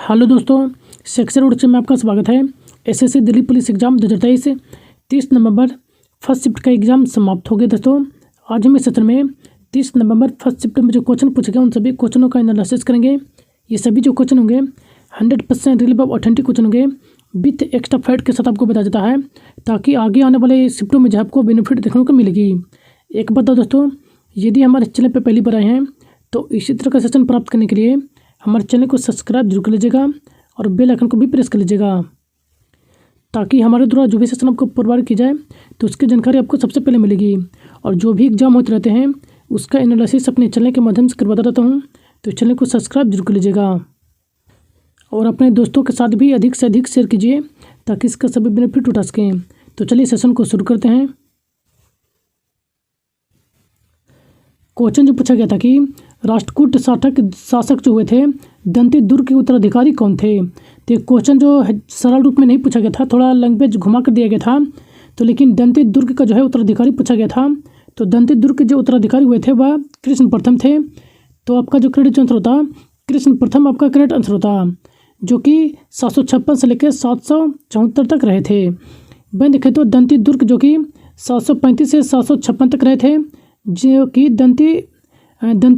Hello दोस्तों, section उड़चे में आपका स्वागत है। एसएससी दिल्ली पुलिस एग्जाम 2023 30 नवंबर फर्स्ट शिफ्ट का एग्ज़ाम समाप्त हो गया। दोस्तों आज हम इस सेशन में 30 नवंबर फर्स्ट शिफ्ट में जो क्वेश्चन पूछे गए उन सभी क्वेश्चनों का एनालिसिस करेंगे। ये सभी जो क्वेश्चन होंगे 100% रिलेवेंट ऑथेंटिक क्वेश्चन होंगे विथ एक्स्ट्रा फैक्ट के साथ आपको बताया जाता है, ताकि आगे आने वाले शिफ्टों में जो आपको बेनिफिट देखने को मिलेगी। एक बात दोस्तों, यदि हमारे चैनल पर पहली बार आए हैं तो इसी तरह का सेशन प्राप्त करने के लिए हमारे चैनल को सब्सक्राइब जरूर कर लीजिएगा और बेल आइकन को भी प्रेस कर लीजिएगा, ताकि हमारे द्वारा जो भी सेशन आपको प्रोवाइड की जाए तो उसकी जानकारी आपको सबसे पहले मिलेगी। और जो भी एग्जाम होते रहते हैं उसका एनालिसिस अपने चैनल के माध्यम से करवाता रहता हूँ, तो चैनल को सब्सक्राइब जरूर कर लीजिएगा और अपने दोस्तों के साथ भी अधिक से अधिक शेयर कीजिए ताकि इसका सभी बेनिफिट उठा सकें। तो चलिए सेशन को शुरू करते हैं। क्वेश्चन जो पूछा गया था कि राष्ट्रकूट शासक जो हुए थे दंती दुर्ग के उत्तराधिकारी कौन थे। तो ये क्वेश्चन जो है सरल रूप में नहीं पूछा गया था, थोड़ा लैंग्वेज घुमा कर दिया गया था। तो लेकिन दंती दुर्ग का जो है उत्तराधिकारी पूछा गया था। तो दंती दुर्ग के जो उत्तराधिकारी हुए थे वह कृष्ण प्रथम थे। तो आपका जो करेक्ट आंसर होता कृष्ण प्रथम आपका करेक्ट आंसर होता, जो कि 756 से लेकर 774 तक रहे थे। वहीं देखें तो दंती दुर्ग जो कि 735 से 756 तक रहे थे, जो कि दंती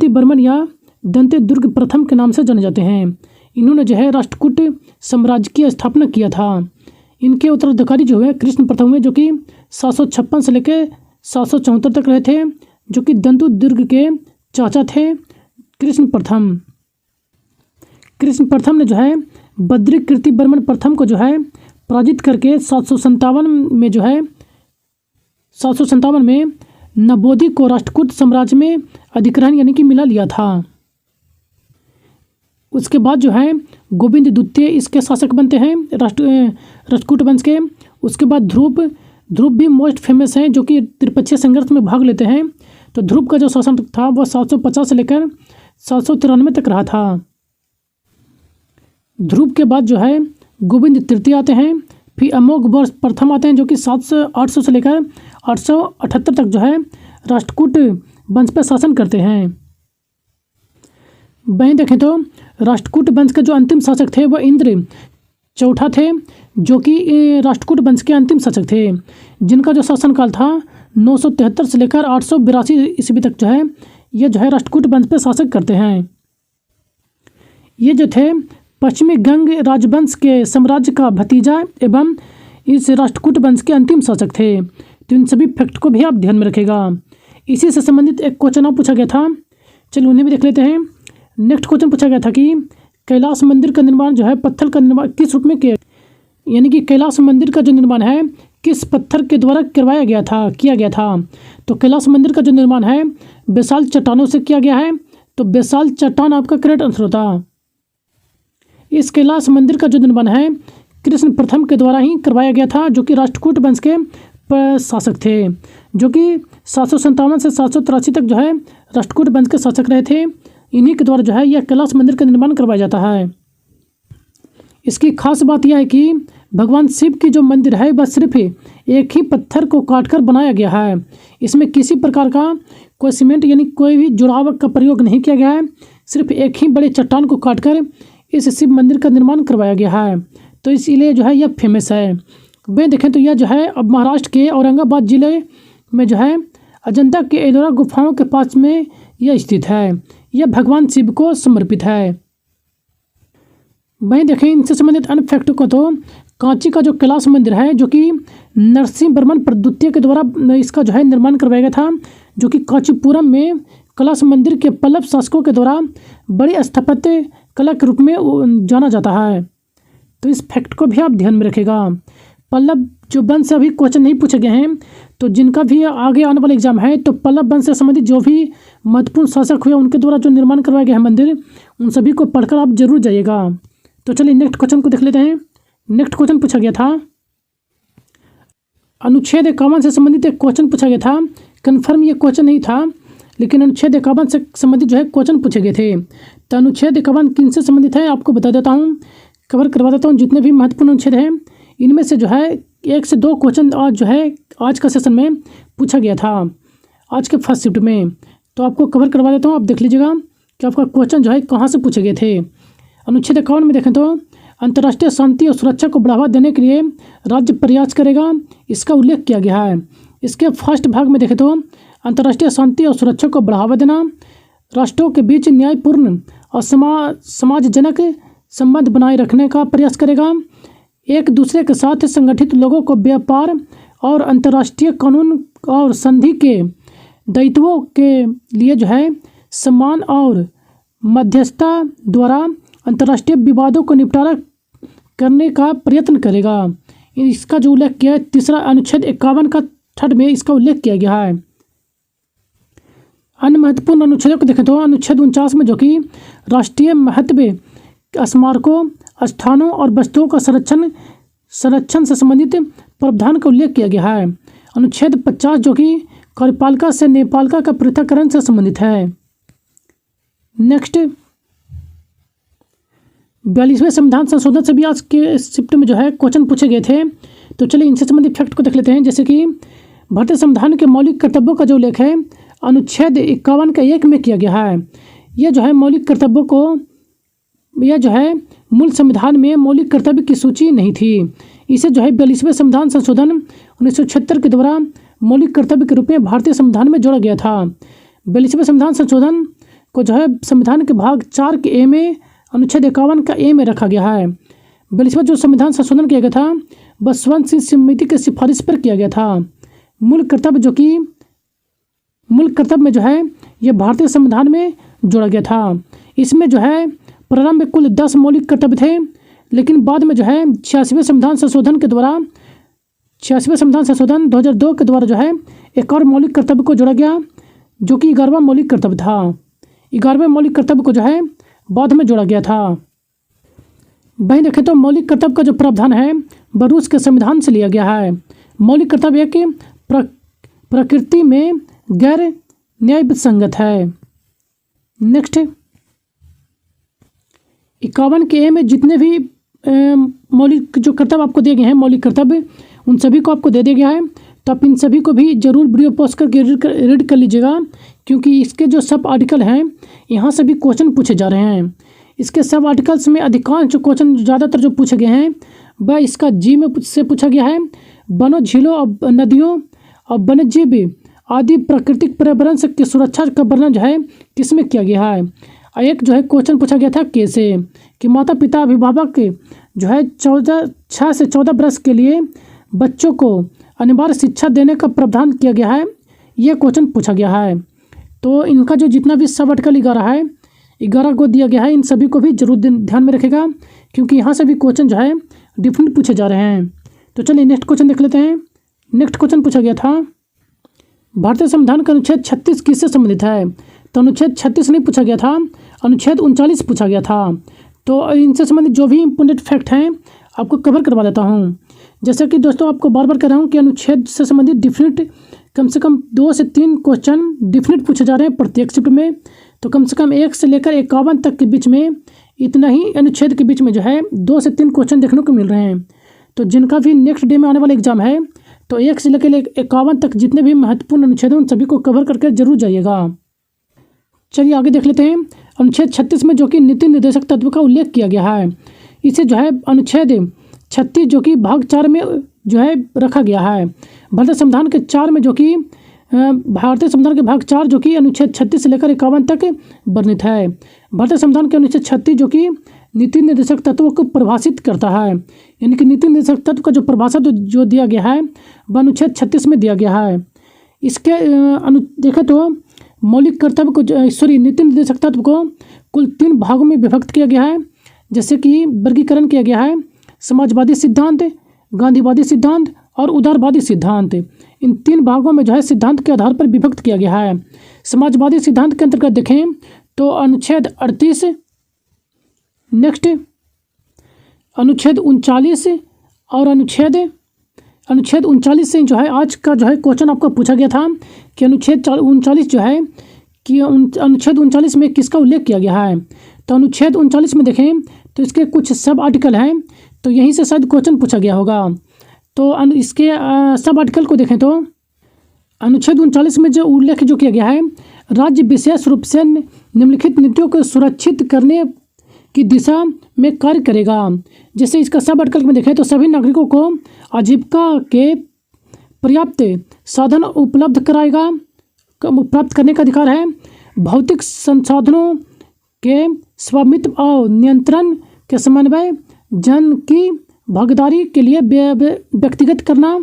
बर्मन या दंती दुर्ग प्रथम के नाम से जाने जाते हैं। इन्होंने जो है राष्ट्रकूट साम्राज्य की स्थापना किया था। इनके उत्तराधिकारी जो है कृष्ण प्रथम हुए, जो कि 756 से लेकर 774 तक रहे थे, जो कि दंती दुर्ग के चाचा थे कृष्ण प्रथम। कृष्ण प्रथम ने जो है बद्री कीर्ति बर्मन प्रथम को जो है पराजित करके 757 में नवोदी को राष्ट्रकूट साम्राज्य में अधिग्रहण यानी कि मिला लिया था। उसके बाद जो है गोविंद द्वितीय इसके शासक बनते हैं राष्ट्रकूट वंश के। उसके बाद ध्रुव भी मोस्ट फेमस हैं, जो कि त्रिपक्षीय संघर्ष में भाग लेते हैं। तो ध्रुव का जो शासन था वह 750 से लेकर 793 तक रहा था। ध्रुव के बाद जो है गोविंद तृतीय आते हैं, फिर अमोघ वर्ष प्रथम आते हैं, जो कि 800 से लेकर 878 तक जो है राष्ट्रकूट वंश पर शासन करते हैं। वहीं देखें तो राष्ट्रकूट वंश के जो अंतिम शासक थे वह इंद्र चौथा थे, जो कि राष्ट्रकूट वंश के अंतिम शासक थे, जिनका जो शासनकाल था 973 से लेकर 882 ईस्वी तक जो है ये जो है राष्ट्रकूट वंश पर शासक करते हैं। ये जो थे पश्चिमी गंग राजवंश के साम्राज्य का भतीजा एवं इस राष्ट्रकूट वंश के अंतिम शासक थे। तो इन सभी फैक्ट को भी आप ध्यान में रखेगा। इसी से संबंधित एक क्वेश्चन और पूछा गया था, चलिए उन्हें भी देख लेते हैं। नेक्स्ट क्वेश्चन पूछा गया था कि कैलाश मंदिर का निर्माण जो है पत्थर का निर्माण किस रूप में किया, यानी कि कैलाश मंदिर का जो निर्माण है किस पत्थर के द्वारा किया गया था। तो कैलाश मंदिर का जो निर्माण है बेसाल्ट चट्टानों से किया गया है। तो बेसाल्ट चट्टान आपका करेक्ट आंसर होता। इस कैलाश मंदिर का जो निर्माण है कृष्ण प्रथम के द्वारा ही करवाया गया था, जो कि राष्ट्रकूट वंश के शासक थे, जो कि 757 से 783 तक जो है राष्ट्रकूट वंश के शासक रहे थे। इन्हीं के द्वारा जो है यह कैलाश मंदिर का निर्माण करवाया जाता है। इसकी खास बात यह है कि भगवान शिव की जो मंदिर है वह सिर्फ एक ही पत्थर को काटकर बनाया गया है। इसमें किसी प्रकार का कोई सीमेंट यानी कोई भी जुड़ाव का प्रयोग नहीं किया गया है। सिर्फ एक ही बड़े चट्टान को काटकर इस शिव मंदिर का निर्माण करवाया गया है, तो इसीलिए जो है यह फेमस है। वह देखें तो यह जो है अब महाराष्ट्र के औरंगाबाद जिले में जो है अजंता के एलोरा गुफाओं के पास में यह स्थित है। यह भगवान शिव को समर्पित है। वहीं देखें इनसे संबंधित अन्य फैक्ट को, तो कांची का जो कैलाश मंदिर है, जो कि नरसिंह वर्मन द्वितीय के द्वारा इसका जो है निर्माण करवाया गया था, जो कि कांचीपुरम में कैलाश मंदिर के पल्लव शासकों के द्वारा बड़ी स्थापत्य कला के रूप में जाना जाता है। तो इस फैक्ट को भी आप ध्यान में रखेगा। पल्लव जो वंश से अभी क्वेश्चन नहीं पूछे गए हैं, तो जिनका भी आगे आने वाला एग्जाम है तो पल्लव वंश से संबंधित जो भी महत्वपूर्ण शासक हुए उनके द्वारा जो निर्माण करवाया गया है मंदिर, उन सभी को पढ़कर आप जरूर जाइएगा। तो चलिए नेक्स्ट क्वेश्चन को देख लेते हैं। नेक्स्ट क्वेश्चन पूछा गया था अनुच्छेद 51 से संबंधित एक क्वेश्चन पूछा गया था। कन्फर्म ये क्वेश्चन नहीं था, लेकिन अनुच्छेद 51 से संबंधित जो है क्वेश्चन पूछे गए थे। तो अनुच्छेद 51 किन से संबंधित है आपको बता देता हूँ, कवर करवा देता हूँ। जितने भी महत्वपूर्ण अनुच्छेद हैं इनमें से जो है 1 से 2 क्वेश्चन आज जो है आज का सेशन में पूछा गया था आज के फर्स्ट शिफ्ट में। तो आपको कवर करवा देता हूँ, आप देख लीजिएगा कि आपका क्वेश्चन जो है कहाँ से पूछे गए थे। अनुच्छेद 51 में देखें तो अंतर्राष्ट्रीय शांति और सुरक्षा को बढ़ावा देने के लिए राज्य प्रयास करेगा, इसका उल्लेख किया गया है। इसके फर्स्ट भाग में देखें तो अंतर्राष्ट्रीय शांति और सुरक्षा को बढ़ावा देना, राष्ट्रों के बीच न्यायपूर्ण और समाजजनक संबंध बनाए रखने का प्रयास करेगा, एक दूसरे के साथ संगठित लोगों को व्यापार और अंतर्राष्ट्रीय कानून और संधि के दायित्वों के लिए जो है सम्मान और मध्यस्थता द्वारा अंतर्राष्ट्रीय विवादों को निपटारा करने का प्रयत्न करेगा। इसका जो उल्लेख किया है तीसरा अनुच्छेद 51 का थर्ड में इसका उल्लेख किया गया है। अन्य महत्वपूर्ण अनुच्छेदों को देखें तो अनुच्छेद 49 में जो कि राष्ट्रीय महत्व स्मारकों, स्थानों और वस्तुओं का संरक्षण से संबंधित प्रावधान का उल्लेख किया गया है। अनुच्छेद 50 जो कि कार्यपालिका से न्यायपालिका का पृथक्करण से संबंधित है। नेक्स्ट 42वें संविधान संशोधन से भी आज के शिफ्ट में जो है क्वेश्चन पूछे गए थे, तो चलिए इनसे संबंधित फैक्ट को देख लेते हैं। जैसे कि भारतीय संविधान के मौलिक कर्तव्यों का जो उल्लेख है अनुच्छेद 51 के 1 में किया गया है। यह जो है मौलिक कर्तव्यों को, यह जो है मूल संविधान में मौलिक कर्तव्य की सूची नहीं थी। इसे जो है 42वें संविधान संशोधन 1976 के द्वारा मौलिक कर्तव्य के रूप में भारतीय संविधान में जोड़ा गया था। 42वें संविधान संशोधन को जो है संविधान के भाग 4 के ए में अनुच्छेद 51 का ए में रखा गया है। 42वां जो संविधान संशोधन किया गया था वह स्वर्ण सिंह समिति की सिफारिश पर किया गया था। मूल कर्तव्य में जो है यह भारतीय संविधान में जोड़ा गया था। इसमें जो है प्रारंभ में कुल 10 मौलिक कर्तव्य थे, लेकिन बाद में जो है 86वें संविधान संशोधन 2002 के द्वारा जो है एक और मौलिक कर्तव्य को जोड़ा गया, जो कि 11वां मौलिक कर्तव्य था। 11वें मौलिक कर्तव्य को जो है बाद में जोड़ा गया था। वहीं देखें तो मौलिक कर्तव्य का जो प्रावधान है वह रूस के संविधान से लिया गया है। मौलिक कर्तव्य एक प्रकृति में गैर न्याय संगत है। नेक्स्ट 51 के ए में जितने भी मौलिक जो कर्तव्य आपको दिए गए हैं, मौलिक कर्तव्य, उन सभी को आपको दे दिया गया है। तो आप इन सभी को भी जरूर वीडियो पॉज करके रीड कर लीजिएगा, क्योंकि इसके जो सब आर्टिकल हैं यहाँ से भी क्वेश्चन पूछे जा रहे हैं। इसके सब आर्टिकल्स में अधिकांश जो क्वेश्चन ज़्यादातर जो पूछे गए हैं वह इसका जी में से पूछा गया है। वनों, झीलों और नदियों और वन्यजीव आदि प्राकृतिक पर्यावरण की सुरक्षा का वर्णन जो है किसमें किया गया है। एक जो है क्वेश्चन पूछा गया था कैसे कि माता पिता अभिभावक जो है 6 से 14 वर्ष के लिए बच्चों को अनिवार्य शिक्षा देने का प्रावधान किया गया है। यह क्वेश्चन पूछा गया है। तो इनका जो जितना भी सब आर्टिकल 11 को दिया गया है, इन सभी को भी जरूर ध्यान में रखेगा, क्योंकि यहाँ से भी क्वेश्चन जो है डिफरेंट पूछे जा रहे हैं। तो चलिए नेक्स्ट क्वेश्चन देख लेते हैं। नेक्स्ट क्वेश्चन पूछा गया था भारतीय संविधान का अनुच्छेद 36 किससे संबंधित है। तो अनुच्छेद 36 नहीं पूछा गया था, अनुच्छेद 39 पूछा गया था। तो इनसे संबंधित जो भी इम्पोर्टेंट फैक्ट हैं आपको कवर करवा देता हूँ। जैसे कि दोस्तों आपको बार बार कह रहा हूँ कि अनुच्छेद से संबंधित डिफरेंट कम से कम 2 से 3 क्वेश्चन डिफरेंट पूछे जा रहे हैं प्रत्येक शिफ्ट में। तो कम से कम 1 से लेकर 51 तक के बीच में, इतना ही अनुच्छेद के बीच में जो है 2 से 3 क्वेश्चन देखने को मिल रहे हैं। तो जिनका भी नेक्स्ट डे में आने वाला एग्जाम है, तो 1 से लेकर 51 तक जितने भी महत्वपूर्ण अनुच्छेद हैं उन सभी को कवर करके जरूर जाइएगा। चलिए आगे देख लेते हैं। अनुच्छेद 36 में जो कि नीति निर्देशक तत्व का उल्लेख किया गया है, इसे जो है अनुच्छेद 36 जो कि भाग 4 में जो है रखा गया है। भारतीय संविधान के 4 में जो कि भारतीय संविधान के भाग 4 जो कि अनुच्छेद 36 से लेकर 51 तक वर्णित है। भारतीय संविधान के अनुच्छेद 36 जो कि नीति निर्देशक तत्वों को परिभाषित करता है, यानी कि नीति निर्देशक तत्व का जो परिभाषा जो दिया गया है वह अनुच्छेद 36 में दिया गया है। इसके देखें तो मौलिक कर्तव्य को नीति निर्देशक तत्व को कुल 3 भागों में विभक्त किया गया है। जैसे कि वर्गीकरण किया गया है समाजवादी सिद्धांत, गांधीवादी सिद्धांत और उदारवादी सिद्धांत। इन 3 भागों में जो है सिद्धांत के आधार पर विभक्त किया गया है। समाजवादी सिद्धांत के अंतर्गत देखें तो अनुच्छेद 38, नेक्स्ट अनुच्छेद 39 और अनुच्छेद 39 से जो है आज का जो है क्वेश्चन आपको पूछा गया था कि अनुच्छेद 39 जो है कि अनुच्छेद 39 में किसका उल्लेख किया गया है। तो अनुच्छेद 39 में देखें तो इसके कुछ सब आर्टिकल हैं, तो यहीं से शायद क्वेश्चन पूछा गया होगा। तो इसके सब आर्टिकल को देखें तो अनुच्छेद 39 में जो उल्लेख जो किया गया है, राज्य विशेष रूप से निम्नलिखित नीतियों को सुरक्षित करने की दिशा में कार्य करेगा। जैसे इसका सब आर्टिकल में देखें तो सभी नागरिकों को आजीविका के पर्याप्त साधन उपलब्ध कराएगा, प्राप्त करने का अधिकार है। भौतिक संसाधनों के स्वामित्व और नियंत्रण के समन्वय, जन की भागीदारी के लिए व्यक्तिगत करना।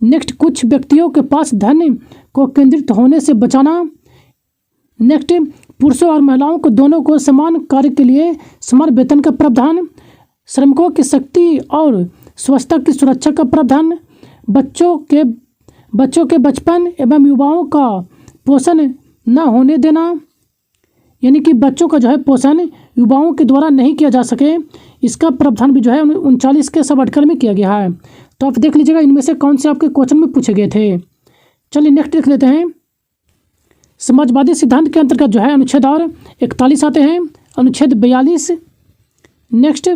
नेक्स्ट, कुछ व्यक्तियों के पास धन को केंद्रित होने से बचाना। नेक्स्ट, पुरुषों और महिलाओं को दोनों को समान कार्य के लिए समान वेतन का प्रावधान। श्रमिकों की शक्ति और स्वच्छता की सुरक्षा का प्रावधान। बच्चों के बचपन एवं युवाओं का पोषण न होने देना, यानी कि बच्चों का जो है पोषण युवाओं के द्वारा नहीं किया जा सके, इसका प्रावधान भी जो है 39 के सब आर्टिकल में किया गया है। तो आप देख लीजिएगा इनमें से कौन से आपके क्वेश्चन में पूछे गए थे। चलिए नेक्स्ट देख लेते हैं। समाजवादी सिद्धांत के अंतर्गत जो है अनुच्छेद और 41 आते हैं, अनुच्छेद 42, नेक्स्ट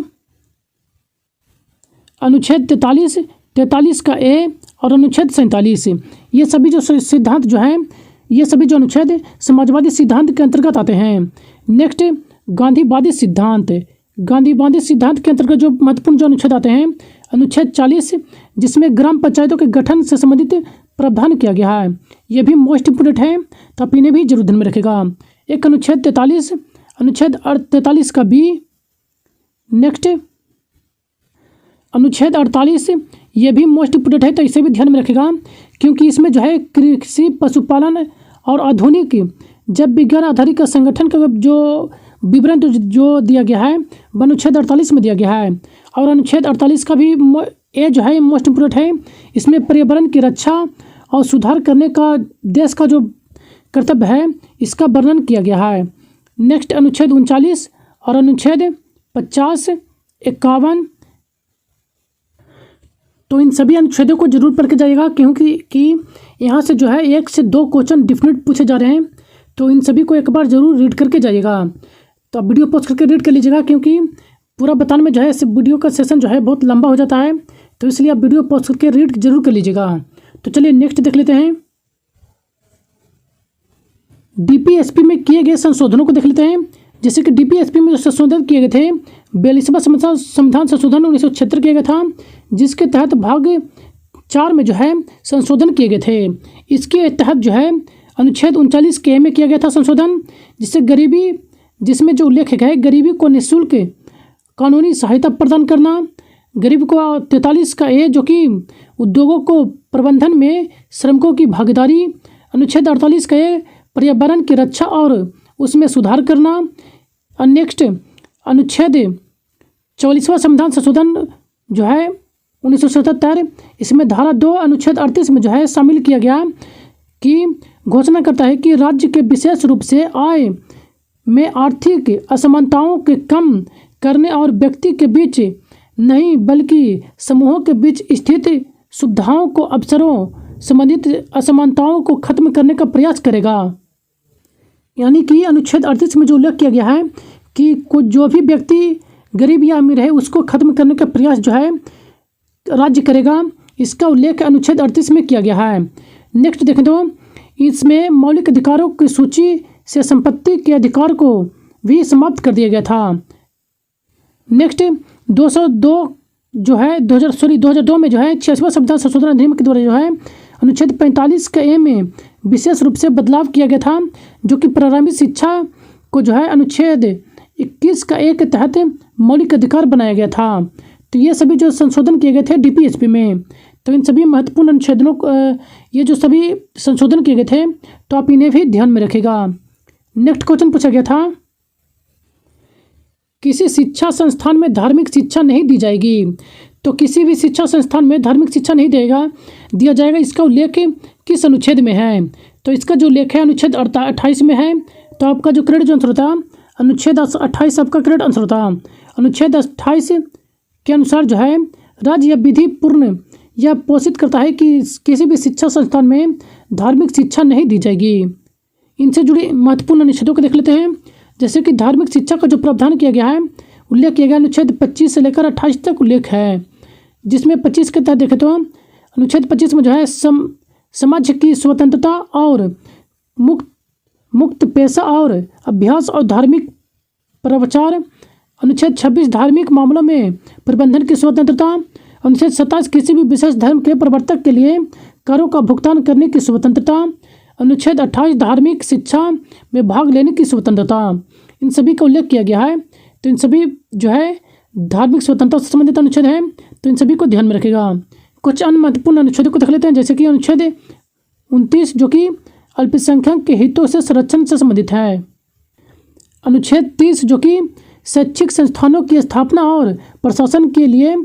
अनुच्छेद 43 का ए और अनुच्छेद 47। ये सभी जो सिद्धांत जो हैं, ये सभी जो अनुच्छेद समाजवादी सिद्धांत के अंतर्गत आते हैं। नेक्स्ट, गांधीवादी सिद्धांत के अंतर्गत जो महत्वपूर्ण जो अनुच्छेद आते हैं, अनुच्छेद 40, जिसमें ग्राम पंचायतों के गठन से संबंधित प्रावधान किया गया है। ये भी मोस्ट इम्पोर्टेंट है, तो आप इन्हें भी जरूर ध्यान में रखेगा। एक अनुच्छेद 43, अनुच्छेद 43 का बी। नेक्स्ट, अनुच्छेद 48, ये भी मोस्ट इम्पोर्टेंट है, तो इसे भी ध्यान में रखेगा, क्योंकि इसमें जो है कृषि, पशुपालन और आधुनिक जैव विज्ञान आधारित संगठन का जो विवरण जो दिया गया है वह अनुच्छेद 48 में दिया गया है। और अनुच्छेद 48 का भी ए जो है मोस्ट इम्पोर्टेंट है, इसमें पर्यावरण की रक्षा और सुधार करने का देश का जो कर्तव्य है, इसका वर्णन किया गया है। नेक्स्ट, अनुच्छेद 39 और अनुच्छेद 50, 51, तो इन सभी अनुच्छेदों को जरूर पढ़ के जाइएगा, क्योंकि यहाँ से जो है 1 से 2 क्वेश्चन डिफिनेट पूछे जा रहे हैं, तो इन सभी को एक बार जरूर रीड करके जाइएगा। तो आप वीडियो पॉज करके रीड कर लीजिएगा, क्योंकि पूरा बताने में जो है इस वीडियो का सेशन जो है बहुत लंबा हो जाता है, तो इसलिए आप वीडियो पॉज करके रीड जरूर कर लीजिएगा। तो चलिए नेक्स्ट देख लेते हैं। डीपीएसपी में किए गए संशोधनों को देख लेते हैं। जैसे कि डीपीएसपी में जो संशोधन किए गए थे, 42वां संविधान संशोधन 1976 किया गया था, जिसके तहत भाग 4 में जो है संशोधन किए गए थे। इसके तहत जो है अनुच्छेद 39 के में किया गया था संशोधन, जिसमें जो उल्लेख है गरीबी को निःशुल्क कानूनी सहायता प्रदान करना। गरीब को 43 का ए, जो कि उद्योगों को प्रबंधन में श्रमिकों की भागीदारी। अनुच्छेद 48 का ए, पर्यावरण की रक्षा और उसमें सुधार करना। और नेक्स्ट, अनुच्छेद 44वां संविधान संशोधन जो है 1977, इसमें धारा 2 अनुच्छेद 38 में जो है शामिल किया गया कि घोषणा करता है कि राज्य के विशेष रूप से आय में आर्थिक असमानताओं के कम करने और व्यक्ति के बीच नहीं बल्कि समूहों के बीच स्थित सुविधाओं को अवसरों संबंधित असमानताओं को खत्म करने का प्रयास करेगा। यानी कि अनुच्छेद 38 में जो उल्लेख किया गया है कि जो भी व्यक्ति गरीब या अमीर है उसको खत्म करने का प्रयास जो है राज्य करेगा, इसका उल्लेख अनुच्छेद 38 में किया गया है। नेक्स्ट देखें तो इसमें मौलिक अधिकारों की सूची से संपत्ति के अधिकार को भी समाप्त कर दिया गया था। नेक्स्ट, 202 जो है 2002 में जो है 86वां संविधान संशोधन अधिनियम के द्वारा जो है अनुच्छेद 45 के ए में विशेष रूप से बदलाव किया गया था, जो कि प्रारंभिक शिक्षा को जो है अनुच्छेद 21 का ए के तहत मौलिक अधिकार बनाया गया था। तो ये सभी जो संशोधन किए गए थे डीपीएसपी में, तो इन सभी महत्वपूर्ण अनुच्छेदों ये जो सभी संशोधन किए गए थे, तो आप इन्हें भी ध्यान में रखेगा। नेक्स्ट क्वेश्चन पूछा गया था, किसी शिक्षा संस्थान में धार्मिक शिक्षा नहीं दी जाएगी। तो किसी भी शिक्षा संस्थान में धार्मिक शिक्षा नहीं दिया जाएगा, इसका उल्लेख किस अनुच्छेद में है? तो इसका जो उल्लेख है अनुच्छेद 28 में है। तो आपका जो करेक्ट जो आंसर होता अनुच्छेद 28 आपका करेक्ट आंसर होता। अनुच्छेद 28 के अनुसार जो है राज्य यह विधि पूर्ण या पोषित करता है कि किसी भी शिक्षा संस्थान में धार्मिक शिक्षा नहीं दी जाएगी। इनसे जुड़ी महत्वपूर्ण अनुच्छेदों को देख लेते हैं। जैसे कि धार्मिक शिक्षा का जो प्रावधान किया गया है, उल्लेख किया गया अनुच्छेद 25 से लेकर 28 तक उल्लेख है, जिसमें 25 के तहत देखें तो अनुच्छेद 25 में जो है समाज की स्वतंत्रता और मुक्त पेशा और अभ्यास और धार्मिक प्रवचार अनुच्छेद 26 धार्मिक मामलों में प्रबंधन की स्वतंत्रता। अनुच्छेद 27 किसी भी विशेष धर्म के प्रवर्तक के लिए करों का भुगतान करने की स्वतंत्रता। अनुच्छेद 28 धार्मिक शिक्षा में भाग लेने की स्वतंत्रता। इन सभी का उल्लेख किया गया है। तो इन सभी जो है धार्मिक स्वतंत्रता से संबंधित अनुच्छेद है, तो इन सभी को ध्यान में रखेगा। कुछ अन्य महत्वपूर्ण अनुच्छेदों को देख लेते हैं, जैसे कि अनुच्छेद 29 जो कि अल्पसंख्यक के हितों से संरक्षण से संबंधित है। अनुच्छेद 30 जो कि शैक्षिक संस्थानों की स्थापना और प्रशासन के लिए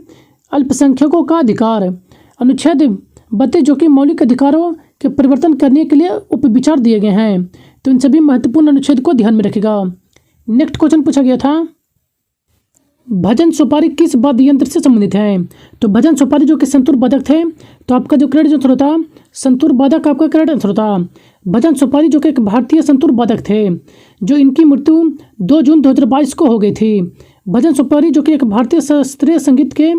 अल्पसंख्यकों का अधिकार। अनुच्छेद 32 जो कि मौलिक अधिकारों के परिवर्तन करने के लिए उपविचार दिए गए हैं। तो इन सभी महत्वपूर्ण अनुच्छेद को ध्यान में रखेगा। नेक्स्ट क्वेश्चन पूछा गया था, भजन सुपारी किस वाद्य यंत्र से संबंधित है? तो भजन सुपारी जो कि संतूर वादक थे, तो आपका जो करेक्ट आंसर होता संतूर वादक आपका करेक्ट आंसर होता। भजन सुपारी जो कि एक भारतीय संतूर वादक थे, जो इनकी मृत्यु 2 जून 2022 को हो गई थी। भजन सुपारी जो कि एक भारतीय शास्त्रीय संगीत के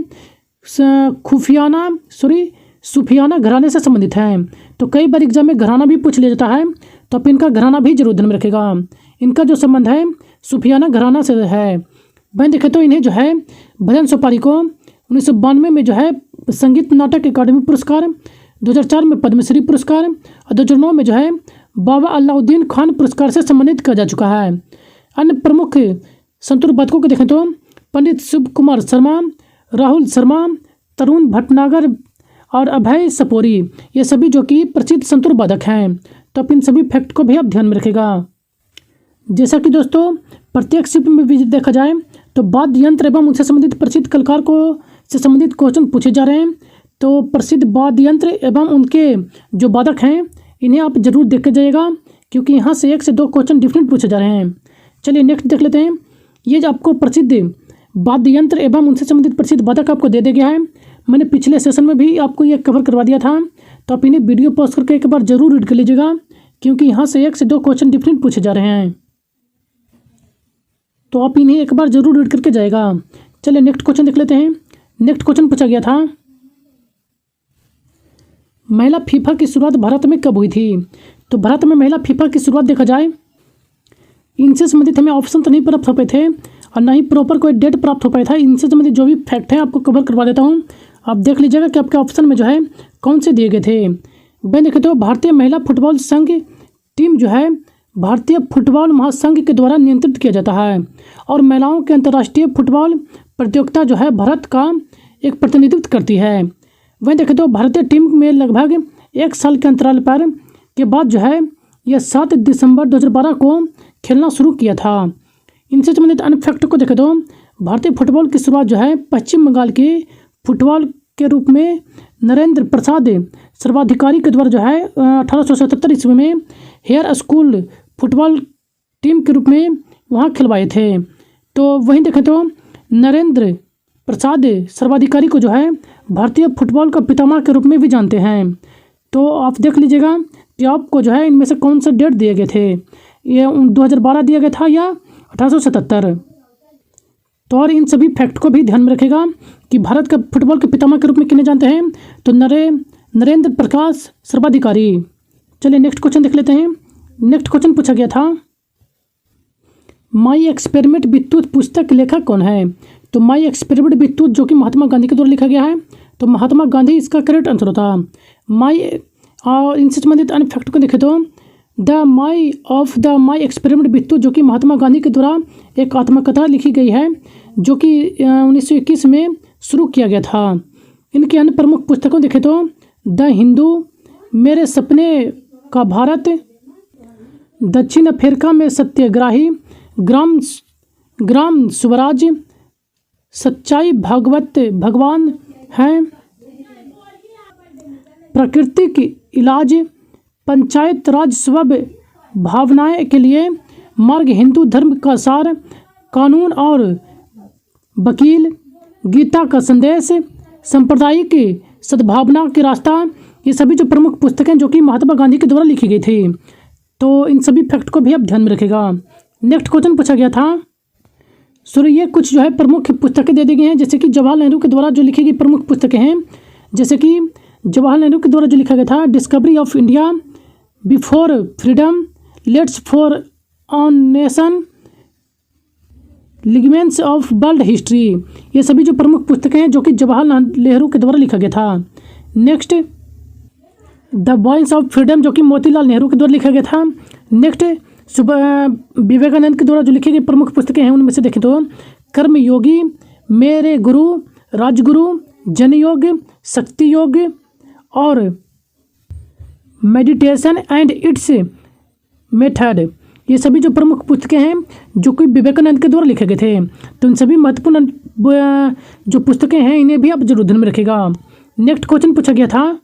सूफियाना घराने से संबंधित है। तो कई बार एग्जाम में घराना भी पूछ लिया जाता है, तो आप इनका घराना भी जरूर ध्यान में रखेगा। इनका जो संबंध है सूफियाना घराना से है। वहीं देखें तो इन्हें जो है भजन सुपारी को 1992 में जो है संगीत नाटक अकादमी पुरस्कार, 2004 में पद्मश्री पुरस्कार और 2009 में जो है बाबा अलाउद्दीन खान पुरस्कार से सम्मानित किया जा चुका है। अन्य प्रमुख संतूर वादकों को देखें तो पंडित शिव कुमार शर्मा, राहुल शर्मा, तरुण भटनागर और अभय सपोरी, ये सभी जो कि प्रसिद्ध संतूर वादक हैं। तो आप इन सभी फैक्ट को भी आप ध्यान में रखेगा। जैसा कि दोस्तों प्रत्येक शिफ्ट में भी देखा जाए तो वाद्य यंत्र एवं उनसे संबंधित प्रसिद्ध कलाकार को से संबंधित क्वेश्चन पूछे जा रहे हैं। तो प्रसिद्ध वाद्य यंत्र एवं उनके जो वादक हैं इन्हें आप जरूर देख के जाइएगा, क्योंकि यहाँ से 1 से 2 क्वेश्चन डिफरेंट पूछे जा रहे हैं। चलिए नेक्स्ट देख लेते हैं। ये जो आपको प्रसिद्ध वाद्य यंत्र एवं उनसे संबंधित प्रसिद्ध वादक आपको दे दिया गया है। मैंने पिछले सेशन में भी आपको ये कवर करवा दिया था, तो आप इन्हें वीडियो पॉज करके एक बार जरूर रीड कर लीजिएगा, क्योंकि यहाँ से 1 से 2 क्वेश्चन डिफरेंट पूछे जा रहे हैं। तो आप इन्हें एक बार जरूर रीड करके जाएगा। चलिए नेक्स्ट क्वेश्चन देख लेते हैं। नेक्स्ट क्वेश्चन पूछा गया था, महिला फीफा की शुरुआत भारत में कब हुई थी? तो भारत में महिला फीफा की शुरुआत देखा जाए, इनसे संबंधित हमें ऑप्शन तो नहीं प्राप्त हो पाए थे और ना ही प्रॉपर कोई डेट प्राप्त हो पाया था। इनसे संबंधित जो भी फैक्ट है आपको कवर करवा देता हूँ, आप देख लीजिएगा कि आपके ऑप्शन में जो है कौन से दिए गए थे। मैं देखे तो भारतीय महिला फुटबॉल संघ टीम जो है भारतीय फुटबॉल महासंघ के द्वारा नियंत्रित किया जाता है और महिलाओं के अंतर्राष्ट्रीय फुटबॉल प्रतियोगिता जो है भारत का एक प्रतिनिधित्व करती है। वहीं देखें तो भारतीय टीम में लगभग 1 साल के अंतराल पर के बाद जो है यह 7 दिसंबर 2012 को खेलना शुरू किया था। इनसे संबंधित अन्य फैक्ट को देखें तो भारतीय फुटबॉल की शुरुआत जो है पश्चिम बंगाल के फुटबॉल के रूप में नरेंद्र प्रसाद सर्वाधिकारी के द्वारा जो है 1877 ईस्वी में हेयर स्कूल फुटबॉल टीम के रूप में वहाँ खिलवाए थे। तो वहीं देखें तो नरेंद्र प्रसाद सर्वाधिकारी को जो है भारतीय फुटबॉल का पितामह के रूप में भी जानते हैं। तो आप देख लीजिएगा कि आपको जो है इनमें से कौन सा डेट दिए गए थे, ये 2012 दिया गया था या 1877। तो और इन सभी फैक्ट को भी ध्यान में रखेगा कि भारत का फुटबॉल के पितामह के रूप में किन्हें जानते हैं, तो नरेंद्र प्रकाश सर्वाधिकारी। चलिए नेक्स्ट क्वेश्चन देख लेते हैं। नेक्स्ट क्वेश्चन पूछा गया था, माई एक्सपेरिमेंट विद्युत पुस्तक लेखक कौन है? तो माई एक्सपेरिमेंट विद्युत जो कि महात्मा गांधी के द्वारा लिखा गया है, तो महात्मा गांधी इसका करेक्ट आंसर होता। माई और इनसे संबंधित अन्य फैक्ट को देखें तो द माई एक्सपेरिमेंट विद्युत जो कि महात्मा गांधी के द्वारा एक आत्मकथा लिखी गई है, जो कि 1921 में शुरू किया गया था। इनकी अन्य प्रमुख पुस्तकों देखें तो द हिंदू, मेरे सपने का भारत, दक्षिण अफ्रीका में सत्याग्रही, ग्राम स्वराज, सच्चाई भगवान हैं, प्राकृतिक इलाज, पंचायत राज स्वभ भावनाएं के लिए मार्ग, हिंदू धर्म का सार, कानून और वकील, गीता का संदेश, सांप्रदायिक सद्भावना के रास्ता, ये सभी जो प्रमुख पुस्तकें जो कि महात्मा गांधी के द्वारा लिखी गई थी। तो इन सभी फैक्ट को भी आप ध्यान में रखेगा। नेक्स्ट क्वेश्चन पूछा गया था, ये कुछ जो है प्रमुख पुस्तकें दे दी गई हैं, जैसे कि जवाहरलाल नेहरू के द्वारा जो लिखी गई प्रमुख पुस्तकें हैं, जैसे कि जवाहरलाल नेहरू के द्वारा जो लिखा गया था discovery of India, before freedom, let's for on nation, ligaments of world history. ये सभी जो प्रमुख पुस्तकें हैं जो कि जवाहरलाल नेहरू के द्वारा लिखा गया था। Next the voice of freedom जो कि मोतीलाल नेहरू के द्वारा लिखा गया था। नेक्स्ट विवेकानंद के द्वारा जो लिखी गई प्रमुख पुस्तकें हैं उनमें से देखें तो कर्मयोगी, मेरे गुरु, राजगुरु, जनयोग, शक्ति योग और मेडिटेशन एंड इट्स मेथड। ये सभी जो प्रमुख पुस्तकें हैं जो कि विवेकानंद के द्वारा लिखे गए थे। तो इन सभी महत्वपूर्ण जो पुस्तकें हैं इन्हें भी आप जरूर ध्यान में रखिएगा। नेक्स्ट क्वेश्चन पूछा गया था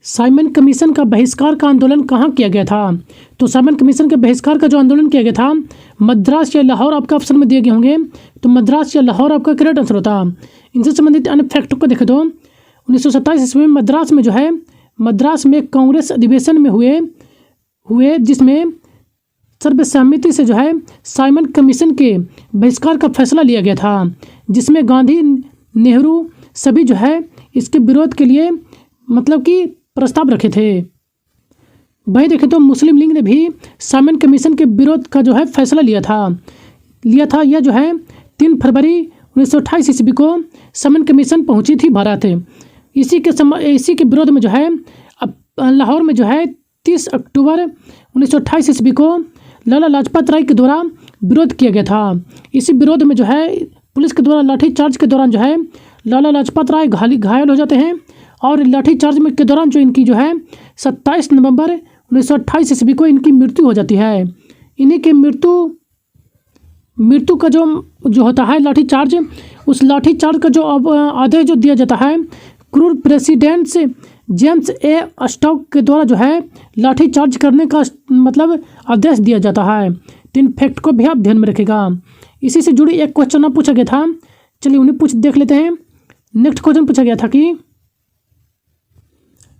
साइमन कमीशन का बहिष्कार का आंदोलन कहाँ किया गया था। तो साइमन कमीशन के बहिष्कार का जो आंदोलन किया गया था मद्रास या लाहौर आपका ऑप्शन में दिए गए होंगे। तो मद्रास या लाहौर आपका करेक्ट आंसर होता। इनसे संबंधित अन्य फैक्ट को देखें तो 1927 ईस्वी में मद्रास में जो है मद्रास में कांग्रेस अधिवेशन में हुए जिसमें सर्वसम्मति से जो है साइमन कमीशन के बहिष्कार का फैसला लिया गया था, जिसमें गांधी, नेहरू सभी जो है इसके विरोध के लिए मतलब कि प्रस्ताव रखे थे। वही देखें तो मुस्लिम लीग ने भी साइमन कमीशन के विरोध का जो है फैसला लिया था। यह जो है 3 फरवरी 1928 ईस्वी को साइमन कमीशन पहुंची थी भारत। इसी के विरोध में जो है लाहौर में जो है 30 अक्टूबर 1928 ईस्वी को लाला लाजपत राय के द्वारा विरोध किया गया था। इसी विरोध में जो है पुलिस के द्वारा लाठीचार्ज के दौरान जो है लाला लाजपत राय घायल हो जाते हैं और लाठीचार्ज में के दौरान जो इनकी जो है 27 नवंबर 1928 ईस्वी को इनकी मृत्यु हो जाती है। इन्हीं के मृत्यु का जो होता है लाठीचार्ज, उस लाठीचार्ज का जो आदेश जो दिया जाता है क्रूर प्रेसिडेंट्स जेम्स ए स्टॉक के द्वारा जो है लाठीचार्ज करने का मतलब आदेश दिया जाता है। 3 फैक्ट को भी आप ध्यान में रखिएगा। इसी से जुड़ी एक क्वेश्चन पूछा गया था, चलिए उन्हें देख लेते हैं। नेक्स्ट क्वेश्चन पूछा गया था कि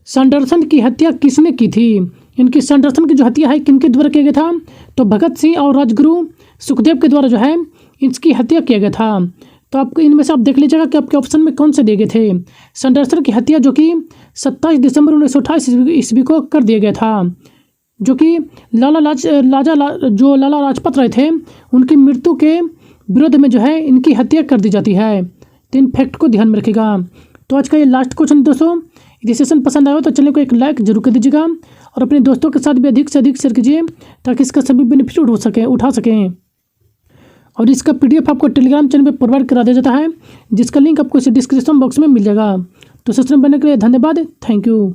सैंडरसन की हत्या किसने की थी। इनकी सैंडरसन की जो हत्या है किनके द्वारा किया गया था। तो भगत सिंह और राजगुरु सुखदेव के द्वारा जो है इसकी हत्या किया गया था। तो आपको इनमें से आप देख लीजिएगा कि आपके ऑप्शन में कौन से दिए गए थे। सैंडरसन की हत्या जो कि 27 दिसंबर 1928 ईस्वी को कर दिया गया था, जो कि लाला लाजपत राय थे उनकी मृत्यु के विरोध में जो है इनकी हत्या कर दी जाती है। 3 फैक्ट को ध्यान में रखिएगा। तो आज का ये लास्ट क्वेश्चन दोस्तों, यदि सेशन पसंद आया तो चैनल को एक लाइक जरूर कर दीजिएगा और अपने दोस्तों के साथ भी अधिक से अधिक शेयर कीजिए ताकि इसका सभी बेनिफिट उठा सकें। और इसका PDF आपको टेलीग्राम चैनल पर प्रोवाइड करा दिया जाता है, जिसका लिंक आपको इस डिस्क्रिप्शन बॉक्स में मिल जाएगा। तो सेशन बनने के लिए धन्यवाद। Thank you.